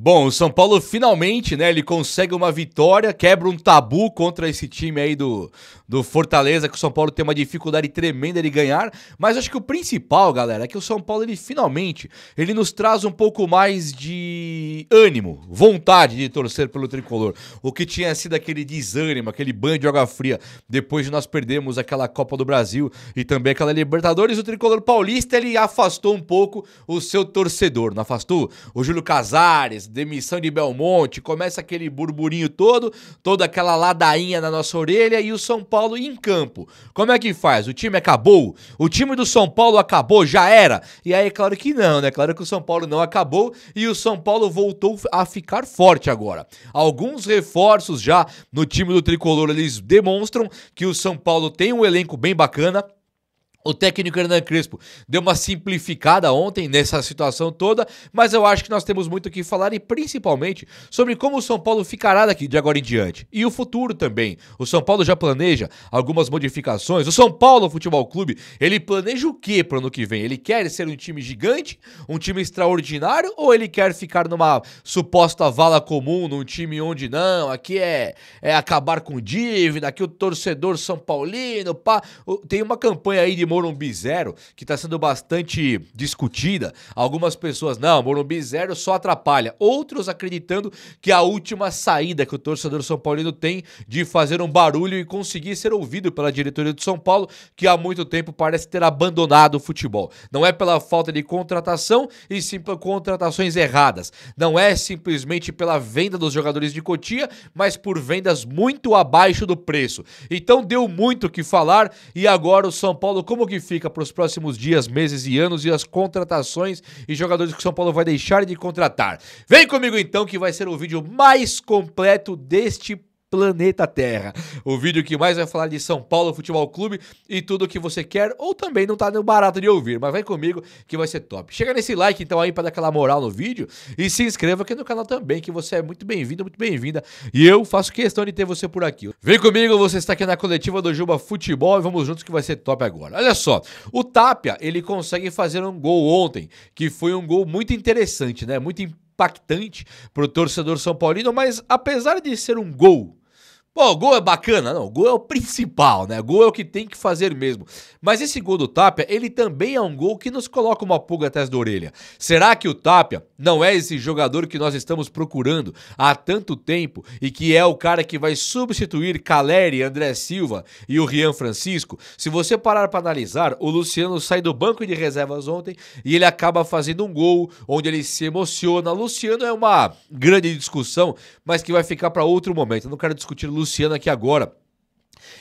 Bom, o São Paulo finalmente, né, ele consegue uma vitória, quebra um tabu contra esse time aí do Fortaleza, que o São Paulo tem uma dificuldade tremenda de ganhar, mas acho que o principal, galera, é que o São Paulo, ele finalmente, ele nos traz um pouco mais de ânimo, vontade de torcer pelo tricolor, o que tinha sido aquele desânimo, aquele banho de água fria, depois de nós perdermos aquela Copa do Brasil e também aquela Libertadores, o tricolor paulista, ele afastou um pouco o seu torcedor, não afastou? O Júlio Casares, demissão de Belmonte, começa aquele burburinho todo, toda aquela ladainha na nossa orelha e o São Paulo em campo. Como é que faz? O time acabou? O time do São Paulo acabou? Já era? E aí, claro que não, né? Claro que o São Paulo não acabou e o São Paulo voltou a ficar forte agora. Alguns reforços já no time do Tricolor, eles demonstram que o São Paulo tem um elenco bem bacana. O técnico Hernan Crespo deu uma simplificada ontem nessa situação toda, mas eu acho que nós temos muito o que falar e principalmente sobre como o São Paulo ficará daqui de agora em diante. E o futuro também. O São Paulo já planeja algumas modificações. O São Paulo Futebol Clube, ele planeja o que para o ano que vem? Ele quer ser um time gigante, um time extraordinário ou ele quer ficar numa suposta vala comum, num time onde não, aqui é acabar com dívida, aqui o torcedor São Paulino, pá. Tem uma campanha aí de Morumbi Zero, que está sendo bastante discutida. Algumas pessoas, não, Morumbi Zero só atrapalha. Outros acreditando que a última saída que o torcedor São Paulino tem de fazer um barulho e conseguir ser ouvido pela diretoria do São Paulo, que há muito tempo parece ter abandonado o futebol. Não é pela falta de contratação, e sim por contratações erradas. Não é simplesmente pela venda dos jogadores de Cotia, mas por vendas muito abaixo do preço. Então deu muito o que falar, e agora o São Paulo, como que fica para os próximos dias, meses e anos e as contratações e jogadores que o São Paulo vai deixar de contratar. Vem comigo então que vai ser o vídeo mais completo deste planeta Terra. O vídeo que mais vai falar de São Paulo Futebol Clube e tudo o que você quer ou também não tá no barato de ouvir, mas vai comigo que vai ser top. Chega nesse like então aí para dar aquela moral no vídeo e se inscreva aqui no canal também, que você é muito bem-vindo, muito bem-vinda e eu faço questão de ter você por aqui. Vem comigo, você está aqui na coletiva do Juba Futebol e vamos juntos que vai ser top agora. Olha só, o Tapia, ele consegue fazer um gol ontem, que foi um gol muito interessante, né? Muito impactante pro torcedor São Paulino, mas apesar de ser um gol, pô, o gol é bacana? Não, o gol é o principal, né? O gol é o que tem que fazer mesmo. Mas esse gol do Tapia, ele também é um gol que nos coloca uma pulga atrás da orelha. Será que o Tapia não é esse jogador que nós estamos procurando há tanto tempo e que é o cara que vai substituir Caleri, André Silva e o Rian Francisco? Se você parar para analisar, o Luciano sai do banco de reservas ontem e ele acaba fazendo um gol onde ele se emociona. O Luciano é uma grande discussão, mas que vai ficar para outro momento. Eu não quero discutir o Luciano aqui agora.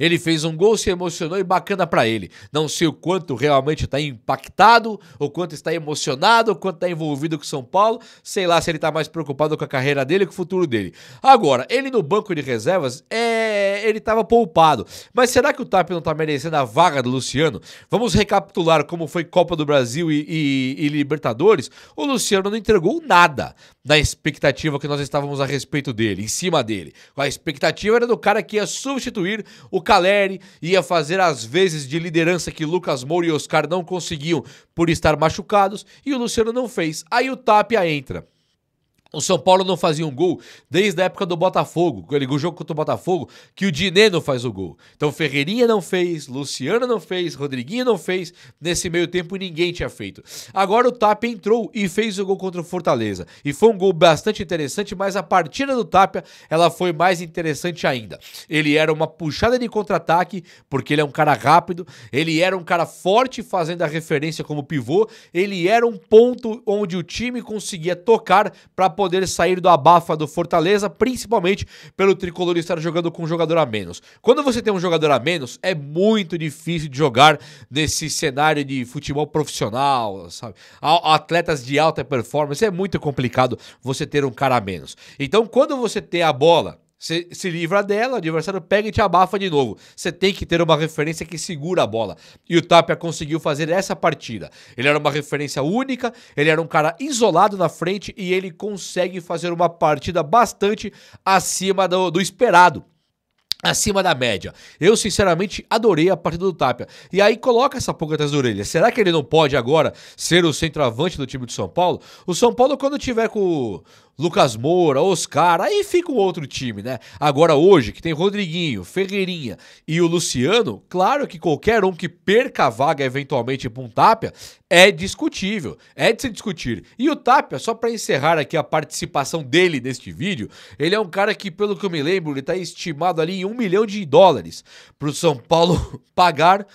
Ele fez um gol, se emocionou e bacana pra ele. Não sei o quanto realmente está impactado, o quanto está emocionado, o quanto está envolvido com o São Paulo. Sei lá se ele está mais preocupado com a carreira dele e com o futuro dele. Agora, ele no banco de reservas, ele estava poupado. Mas será que o Tapia não está merecendo a vaga do Luciano? Vamos recapitular como foi Copa do Brasil e Libertadores. O Luciano não entregou nada na expectativa que nós estávamos a respeito dele, em cima dele. A expectativa era do cara que ia substituir o Caleri, ia fazer as vezes de liderança que Lucas Moura e Oscar não conseguiam por estar machucados, e o Luciano não fez. Aí o Tapia entra. O São Paulo não fazia um gol desde a época do Botafogo, o jogo contra o Botafogo, que o Diné não faz o gol. Então Ferreirinha não fez, Luciano não fez, Rodriguinho não fez, nesse meio tempo ninguém tinha feito. Agora o Tapia entrou e fez o gol contra o Fortaleza. E foi um gol bastante interessante, mas a partida do Tapia, ela foi mais interessante ainda. Ele era uma puxada de contra-ataque, porque ele é um cara rápido, ele era um cara forte fazendo a referência como pivô, ele era um ponto onde o time conseguia tocar para poder sair do abafa do Fortaleza, principalmente pelo Tricolor estar jogando com um jogador a menos. Quando você tem um jogador a menos, é muito difícil de jogar nesse cenário de futebol profissional, sabe? Atletas de alta performance, é muito complicado você ter um cara a menos. Então, quando você tem a bola, você se livra dela, o adversário pega e te abafa de novo. Você tem que ter uma referência que segura a bola. E o Tapia conseguiu fazer essa partida. Ele era uma referência única, ele era um cara isolado na frente e ele consegue fazer uma partida bastante acima do esperado. Acima da média. Eu, sinceramente, adorei a partida do Tapia. E aí coloca essa pulga atrás da orelha. Será que ele não pode agora ser o centroavante do time de São Paulo? O São Paulo, quando tiver com Lucas Moura, Oscar, aí fica um outro time, né? Agora hoje, que tem Rodriguinho, Ferreirinha e o Luciano, claro que qualquer um que perca a vaga eventualmente para um Tapia é discutível, é de se discutir. E o Tapia, só para encerrar aqui a participação dele neste vídeo, ele é um cara que, pelo que eu me lembro, ele tá estimado ali em US$ 1 milhão para o São Paulo pagar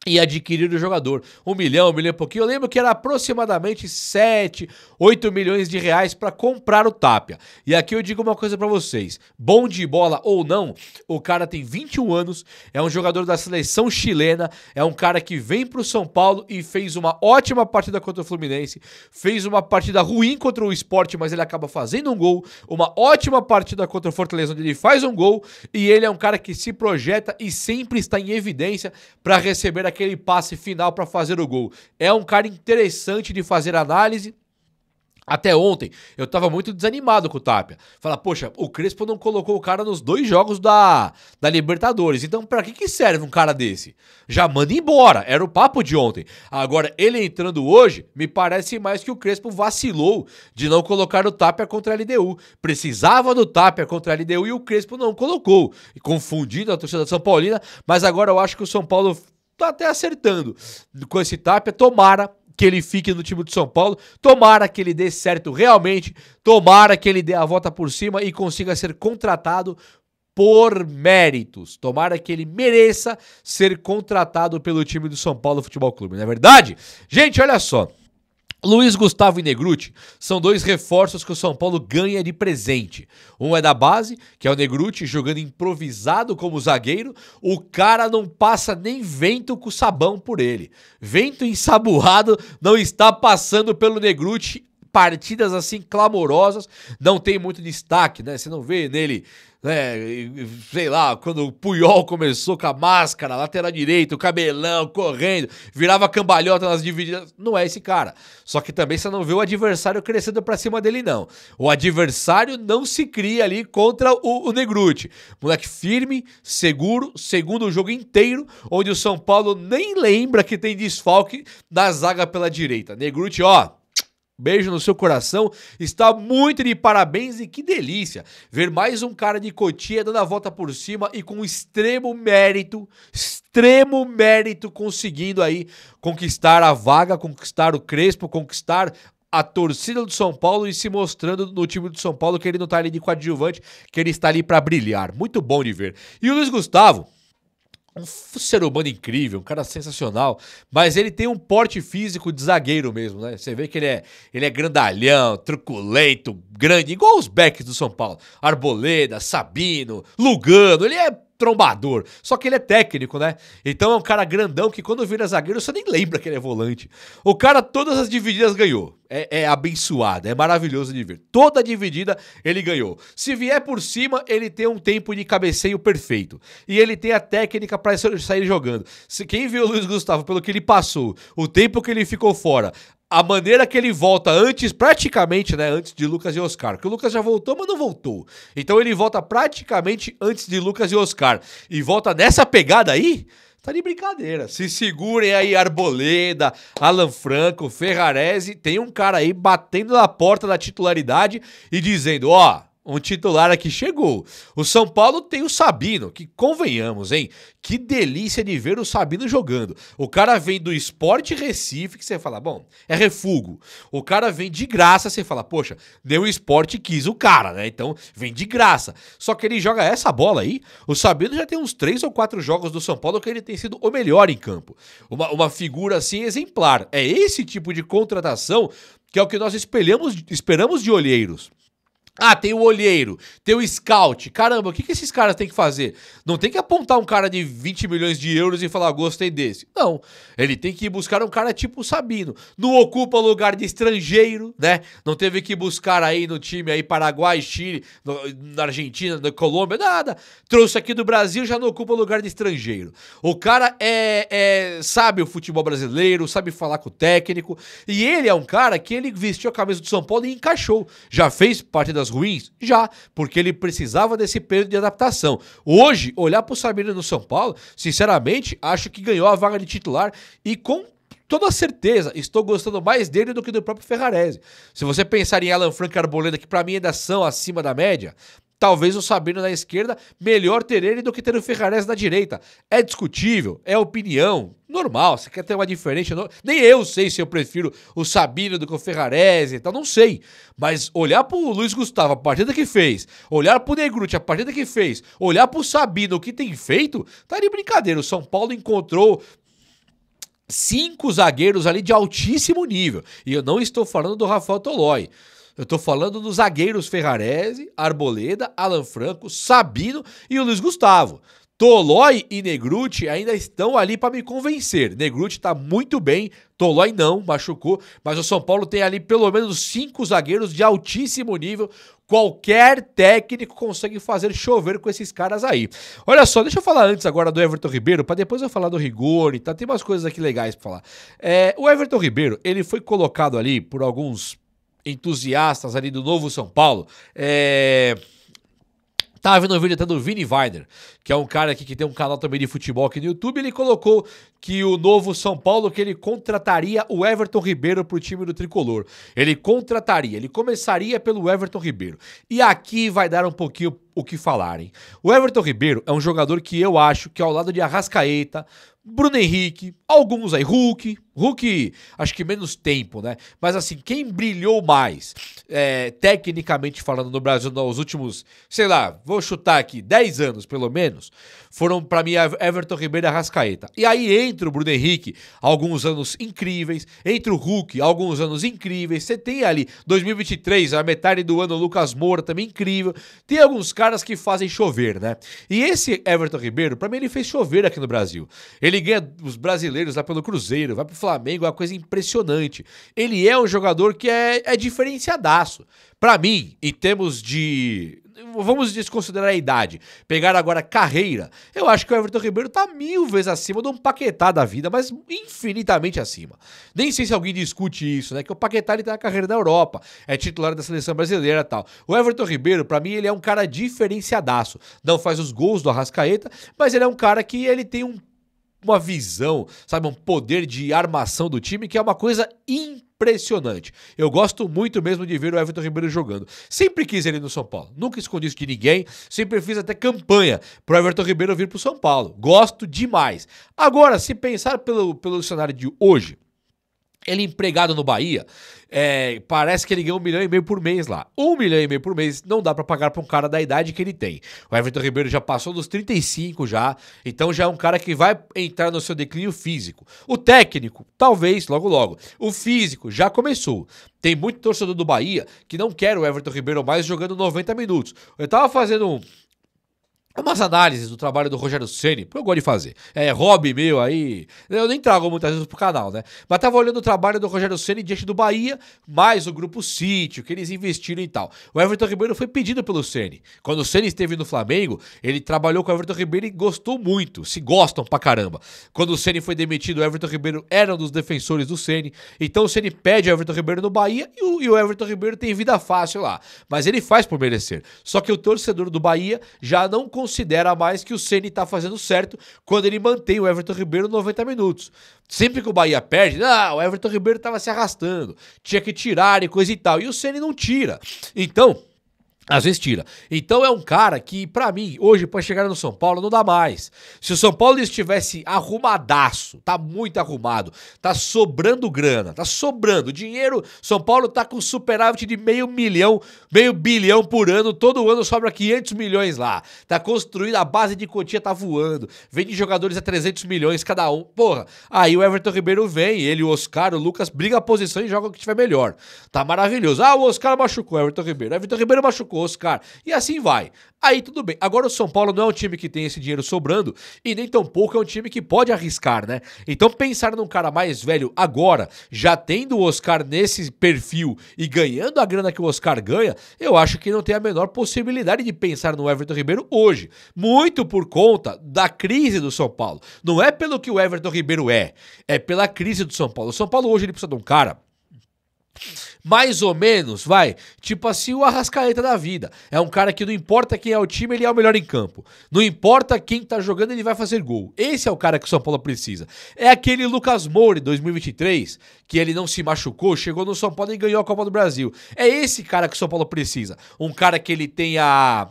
e adquirir o jogador. 1 milhão, 1 milhão e pouquinho. Eu lembro que era aproximadamente 7, 8 milhões de reais para comprar o Tapia. E aqui eu digo uma coisa para vocês. Bom de bola ou não, o cara tem 21 anos, é um jogador da seleção chilena, é um cara que vem pro São Paulo e fez uma ótima partida contra o Fluminense, fez uma partida ruim contra o Sport, mas ele acaba fazendo um gol, uma ótima partida contra o Fortaleza, onde ele faz um gol, e ele é um cara que se projeta e sempre está em evidência para receber aquele passe final para fazer o gol. É um cara interessante de fazer análise. Até ontem, eu tava muito desanimado com o Tapia. Fala, poxa, o Crespo não colocou o cara nos 2 jogos da Libertadores. Então, pra que serve um cara desse? Já manda embora, era o papo de ontem. Agora, ele entrando hoje, me parece mais que o Crespo vacilou de não colocar o Tapia contra a LDU. Precisava do Tapia contra a LDU e o Crespo não colocou. Confundindo a torcida São Paulina, mas agora eu acho que o São Paulo tá até acertando com esse Tapia. Tomara que ele fique no time de São Paulo, tomara que ele dê certo realmente, tomara que ele dê a volta por cima e consiga ser contratado por méritos, tomara que ele mereça ser contratado pelo time do São Paulo Futebol Clube, não é verdade? Gente, olha só, Luiz Gustavo e Negrutti são 2 reforços que o São Paulo ganha de presente. Um é da base, que é o Negrutti jogando improvisado como zagueiro. O cara não passa nem vento com sabão por ele. Vento ensaboado não está passando pelo Negrutti. Partidas assim clamorosas, não tem muito destaque, né? Você não vê nele, né? Sei lá, quando o Puyol começou com a máscara, lateral direito, o cabelão, correndo, virava cambalhota nas divididas. Não é esse cara. Só que também você não vê o adversário crescendo pra cima dele, não. O adversário não se cria ali contra o Negrutti. Moleque firme, seguro, segundo o jogo inteiro, onde o São Paulo nem lembra que tem desfalque da zaga pela direita. Negrutti, ó, beijo no seu coração, está muito de parabéns e que delícia ver mais um cara de Cotia dando a volta por cima e com extremo mérito conseguindo aí conquistar a vaga, conquistar o Crespo, conquistar a torcida do São Paulo e se mostrando no time do São Paulo que ele não está ali de coadjuvante, que ele está ali para brilhar. Muito bom de ver. E o Luiz Gustavo, um ser humano incrível, um cara sensacional, mas ele tem um porte físico de zagueiro mesmo, né? Você vê que ele é grandalhão, truculento, grande, igual os backs do São Paulo. Arboleda, Sabino, Lugano, ele é trombador, só que ele é técnico, né? Então é um cara grandão que quando vira zagueiro você nem lembra que ele é volante. O cara todas as divididas ganhou. É abençoado, é maravilhoso de ver. Toda dividida ele ganhou. Se vier por cima, ele tem um tempo de cabeceio perfeito. E ele tem a técnica para sair jogando. Quem viu o Luiz Gustavo pelo que ele passou, o tempo que ele ficou fora, a maneira que ele volta antes, praticamente, né, antes de Lucas e Oscar, porque o Lucas já voltou, mas não voltou. Então ele volta praticamente antes de Lucas e Oscar. E volta nessa pegada aí, tá de brincadeira. Se segurem aí Arboleda, Alan Franco, Ferrarese, tem um cara aí batendo na porta da titularidade e dizendo, ó, um titular aqui chegou. O São Paulo tem o Sabino, que convenhamos, hein? Que delícia de ver o Sabino jogando. O cara vem do Sport Recife, que você fala, bom, é refúgio. O cara vem de graça, você fala, poxa, deu o Sport quis o cara, né? Então vem de graça. Só que ele joga essa bola aí. O Sabino já tem uns 3 ou 4 jogos do São Paulo que ele tem sido o melhor em campo. Uma figura assim exemplar. É esse tipo de contratação que é o que nós esperamos de olheiros. Ah, tem o olheiro, tem o scout. Caramba, o que esses caras têm que fazer? Não tem que apontar um cara de 20 milhões de euros e falar, gostei desse. Não, ele tem que ir buscar um cara tipo o Sabino. Não ocupa lugar de estrangeiro, né? Não teve que buscar aí no time aí Paraguai, Chile, na Argentina, na Colômbia, nada. Trouxe aqui do Brasil, já não ocupa lugar de estrangeiro. O cara sabe o futebol brasileiro, sabe falar com o técnico. E ele é um cara que ele vestiu a camisa do São Paulo e encaixou. Já fez parte das ruins? Já, porque ele precisava desse período de adaptação. Hoje, olhar pro Sabino no São Paulo, sinceramente, acho que ganhou a vaga de titular e com toda certeza, estou gostando mais dele do que do próprio Ferrarese. Se você pensar em Alan Franco e Arboleda, que pra mim ainda são acima da média, talvez o Sabino na esquerda, melhor ter ele do que ter o Ferrarese na direita. É discutível, é opinião, normal, você quer ter uma diferença, nem eu sei se eu prefiro o Sabino do que o Ferrarese, então não sei. Mas olhar pro Luiz Gustavo, a partida que fez, olhar pro Negrutti, a partida que fez, olhar pro Sabino, o que tem feito, tá de brincadeira. O São Paulo encontrou 5 zagueiros ali de altíssimo nível. E eu não estou falando do Rafael Tolói. Eu tô falando dos zagueiros Ferrarese, Arboleda, Alan Franco, Sabino e o Luiz Gustavo. Tolói e Negrutti ainda estão ali para me convencer. Negrutti tá muito bem, Tolói não, machucou, mas o São Paulo tem ali pelo menos 5 zagueiros de altíssimo nível. Qualquer técnico consegue fazer chover com esses caras aí. Olha só, deixa eu falar antes agora do Everton Ribeiro, para depois eu falar do Rigoni, tá? Tem umas coisas aqui legais para falar. O Everton Ribeiro, ele foi colocado ali por alguns entusiastas ali do novo São Paulo. Tava vendo um vídeo até do Vini Weiner, que é um cara aqui que tem um canal também de futebol aqui no YouTube. Ele colocou que o novo São Paulo, que ele contrataria o Everton Ribeiro pro time do Tricolor. Ele contrataria, ele começaria pelo Everton Ribeiro. E aqui vai dar um pouquinho o que falarem. O Everton Ribeiro é um jogador que eu acho que ao lado de Arrascaeta, Bruno Henrique, alguns aí, Hulk, acho que menos tempo, né? Mas assim, quem brilhou mais, tecnicamente falando no Brasil nos últimos, sei lá, vou chutar aqui, 10 anos pelo menos, foram pra mim Everton Ribeiro e Arrascaeta. E aí entra o Bruno Henrique, alguns anos incríveis, entra o Hulk, alguns anos incríveis, você tem ali 2023, a metade do ano, o Lucas Moura também incrível, tem alguns caras que fazem chover, né? E esse Everton Ribeiro, pra mim ele fez chover aqui no Brasil. Ele ganha os brasileiros lá pelo Cruzeiro, vai pro Flamengo, é uma coisa impressionante. Ele é um jogador que é diferenciadaço. Pra mim, em termos de... Vamos desconsiderar a idade. Pegar agora a carreira. Eu acho que o Everton Ribeiro tá 1000 vezes acima de um Paquetá da vida, mas infinitamente acima. Nem sei se alguém discute isso, né? Que o Paquetá ele tem a carreira na Europa, é titular da seleção brasileira e tal. O Everton Ribeiro, pra mim, ele é um cara diferenciadaço. Não faz os gols do Arrascaeta, mas ele é um cara que ele tem uma visão, sabe, um poder de armação do time que é uma coisa impressionante. Eu gosto muito mesmo de ver o Everton Ribeiro jogando. Sempre quis ele no São Paulo, nunca escondi isso de ninguém, sempre fiz até campanha pro Everton Ribeiro vir pro São Paulo. Gosto demais. Agora, se pensar pelo cenário de hoje, ele empregado no Bahia, parece que ele ganha 1,5 milhão por mês lá. 1,5 milhão por mês não dá pra pagar pra um cara da idade que ele tem. O Everton Ribeiro já passou dos 35 já, então já é um cara que vai entrar no seu declínio físico. O técnico, talvez, logo logo. O físico já começou. Tem muito torcedor do Bahia que não quer o Everton Ribeiro mais jogando 90 minutos. Eu tava fazendo umas análises do trabalho do Rogério Ceni, que eu gosto de fazer. Hobby meu aí. Eu nem trago muitas vezes pro canal, né? Mas tava olhando o trabalho do Rogério Ceni diante do Bahia, mais o grupo Sítio, que eles investiram e tal. O Everton Ribeiro foi pedido pelo Ceni. Quando o Ceni esteve no Flamengo, ele trabalhou com o Everton Ribeiro e gostou muito. Se gostam pra caramba. Quando o Ceni foi demitido, o Everton Ribeiro era um dos defensores do Ceni. Então o Ceni pede o Everton Ribeiro no Bahia e o Everton Ribeiro tem vida fácil lá. Mas ele faz por merecer. Só que o torcedor do Bahia já não considera mais que o Ceni tá fazendo certo quando ele mantém o Everton Ribeiro 90 minutos. Sempre que o Bahia perde, o Everton Ribeiro tava se arrastando, tinha que tirar e coisa e tal, e o Ceni não tira. Então, às vezes tira. Então é um cara que, pra mim, hoje, pra chegar no São Paulo, não dá mais. Se o São Paulo estivesse arrumadaço, tá muito arrumado, tá sobrando grana, tá sobrando dinheiro, São Paulo tá com superávit de meio bilhão por ano, todo ano sobra 500 milhões lá. Tá construído, a base de Cotia tá voando, vende jogadores a 300 milhões cada um. Porra, aí o Everton Ribeiro vem, ele, o Oscar, o Lucas, briga a posição e joga o que tiver melhor. Tá maravilhoso. O Oscar machucou o Everton Ribeiro machucou Oscar, e assim vai. Aí tudo bem. Agora o São Paulo não é um time que tem esse dinheiro sobrando e nem tampouco é um time que pode arriscar, né? Então pensar num cara mais velho agora, já tendo o Oscar nesse perfil e ganhando a grana que o Oscar ganha, eu acho que não tem a menor possibilidade de pensar no Everton Ribeiro hoje. Muito por conta da crise do São Paulo. Não é pelo que o Everton Ribeiro é pela crise do São Paulo. O São Paulo hoje ele precisa de um cara mais ou menos, vai, tipo assim o Arrascaeta da vida. É um cara que não importa quem é o time, ele é o melhor em campo. Não importa quem tá jogando, ele vai fazer gol. Esse é o cara que o São Paulo precisa. É aquele Lucas Moura, 2023, que ele não se machucou, chegou no São Paulo e ganhou a Copa do Brasil. É esse cara que o São Paulo precisa. Um cara que ele tenha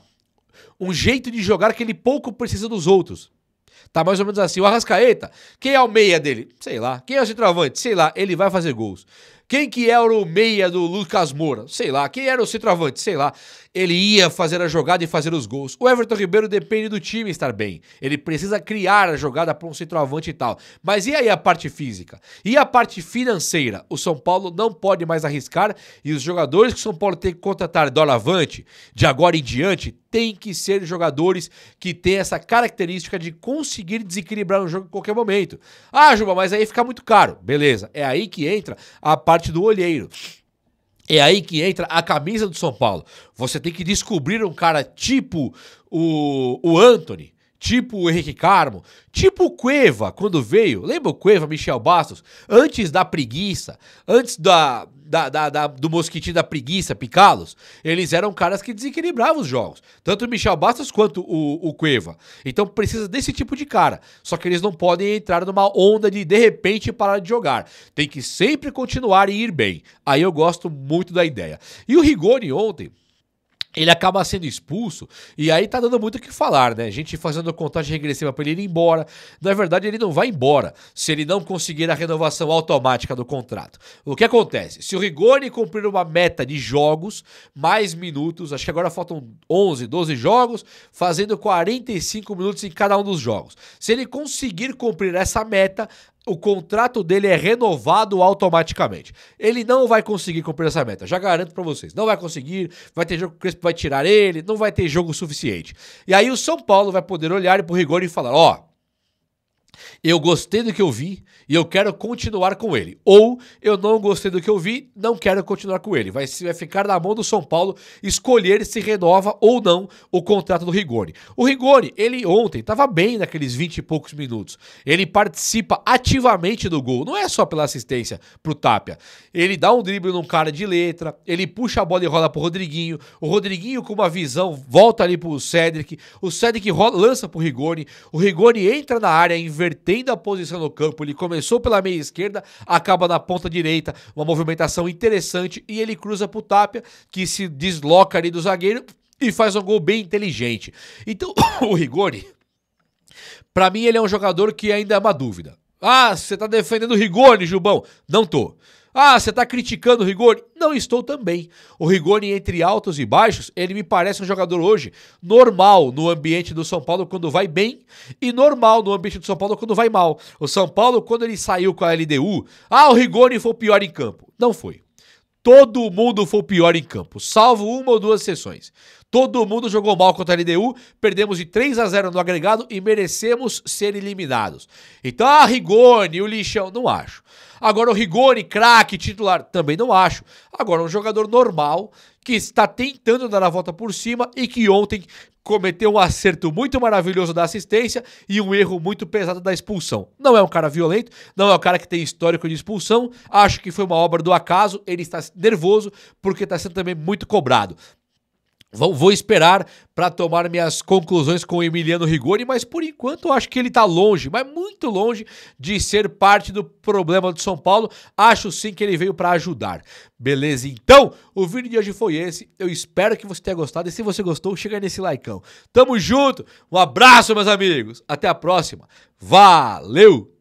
um jeito de jogar que ele pouco precisa dos outros. Tá mais ou menos assim. O Arrascaeta, quem é o meia dele? Sei lá. Quem é o centroavante? Sei lá. Ele vai fazer gols. Quem que era o meia do Lucas Moura? Sei lá. Quem era o centroavante? Sei lá. Ele ia fazer a jogada e fazer os gols. O Everton Ribeiro depende do time estar bem. Ele precisa criar a jogada para um centroavante e tal. Mas e aí a parte física? E a parte financeira? O São Paulo não pode mais arriscar e os jogadores que o São Paulo tem que contratar doravante, de agora em diante, tem que ser jogadores que têm essa característica de conseguir desequilibrar o jogo em qualquer momento. Ah, Juba, mas aí fica muito caro. Beleza, é aí que entra a parte do olheiro. É aí que entra a camisa do São Paulo. Você tem que descobrir um cara tipo o Antony, tipo o Henrique Carmo, tipo o Cueva, quando veio. Lembra o Cueva, Michel Bastos? Antes da preguiça, antes do mosquitinho da preguiça picá-los, eles eram caras que desequilibravam os jogos. Tanto o Michel Bastos quanto o Cueva. Então precisa desse tipo de cara. Só que eles não podem entrar numa onda de repente parar de jogar. Tem que sempre continuar e ir bem. Aí eu gosto muito da ideia. E o Rigoni ontem, ele acaba sendo expulso e aí tá dando muito o que falar, né? A gente fazendo contagem regressiva pra ele ir embora. Na verdade, ele não vai embora se ele não conseguir a renovação automática do contrato. O que acontece? Se o Rigoni cumprir uma meta de jogos, mais minutos, acho que agora faltam 11, 12 jogos, fazendo 45 minutos em cada um dos jogos. Se ele conseguir cumprir essa meta, o contrato dele é renovado automaticamente. Ele não vai conseguir cumprir essa meta, já garanto pra vocês. Não vai conseguir, vai ter jogo que o Crespo vai tirar ele, não vai ter jogo suficiente. E aí o São Paulo vai poder olhar pro Rigoni e falar, ó, eu gostei do que eu vi e eu quero continuar com ele. Ou eu não gostei do que eu vi, não quero continuar com ele. Vai ficar na mão do São Paulo escolher se renova ou não o contrato do Rigoni. O Rigoni, ele ontem estava bem naqueles 20 e poucos minutos. Ele participa ativamente do gol. Não é só pela assistência pro Tapia. Ele dá um drible num cara de letra, ele puxa a bola e rola pro Rodriguinho. O Rodriguinho com uma visão volta ali pro Cédric. O Cédric lança pro Rigoni. O Rigoni entra na área invertendo a posição no campo. Ele começou pela meia esquerda, acaba na ponta direita, uma movimentação interessante e ele cruza pro Tapia, que se desloca ali do zagueiro e faz um gol bem inteligente. Então, o Rigoni, pra mim ele é um jogador que ainda é uma dúvida. Ah, você tá defendendo o Rigoni, Jubão? Não tô. Ah, você tá criticando o Rigoni? Não estou também. O Rigoni, entre altos e baixos, ele me parece um jogador hoje normal no ambiente do São Paulo quando vai bem e normal no ambiente do São Paulo quando vai mal. O São Paulo, quando ele saiu com a LDU, o Rigoni foi o pior em campo. Não foi. Todo mundo foi o pior em campo, salvo uma ou duas sessões. Todo mundo jogou mal contra a LDU, perdemos de 3-0 no agregado e merecemos ser eliminados. Então, Rigoni, o lixão, não acho. Agora o Rigoni, craque, titular, também não acho. Agora um jogador normal que está tentando dar a volta por cima e que ontem cometeu um acerto muito maravilhoso da assistência e um erro muito pesado da expulsão. Não é um cara violento, não é um cara que tem histórico de expulsão, acho que foi uma obra do acaso, ele está nervoso porque está sendo também muito cobrado. Vou esperar para tomar minhas conclusões com o Emiliano Rigoni, mas por enquanto eu acho que ele tá longe, mas muito longe de ser parte do problema do São Paulo. Acho sim que ele veio para ajudar. Beleza? Então, o vídeo de hoje foi esse. Eu espero que você tenha gostado e se você gostou, chega nesse likeão. Tamo junto, um abraço meus amigos, até a próxima. Valeu!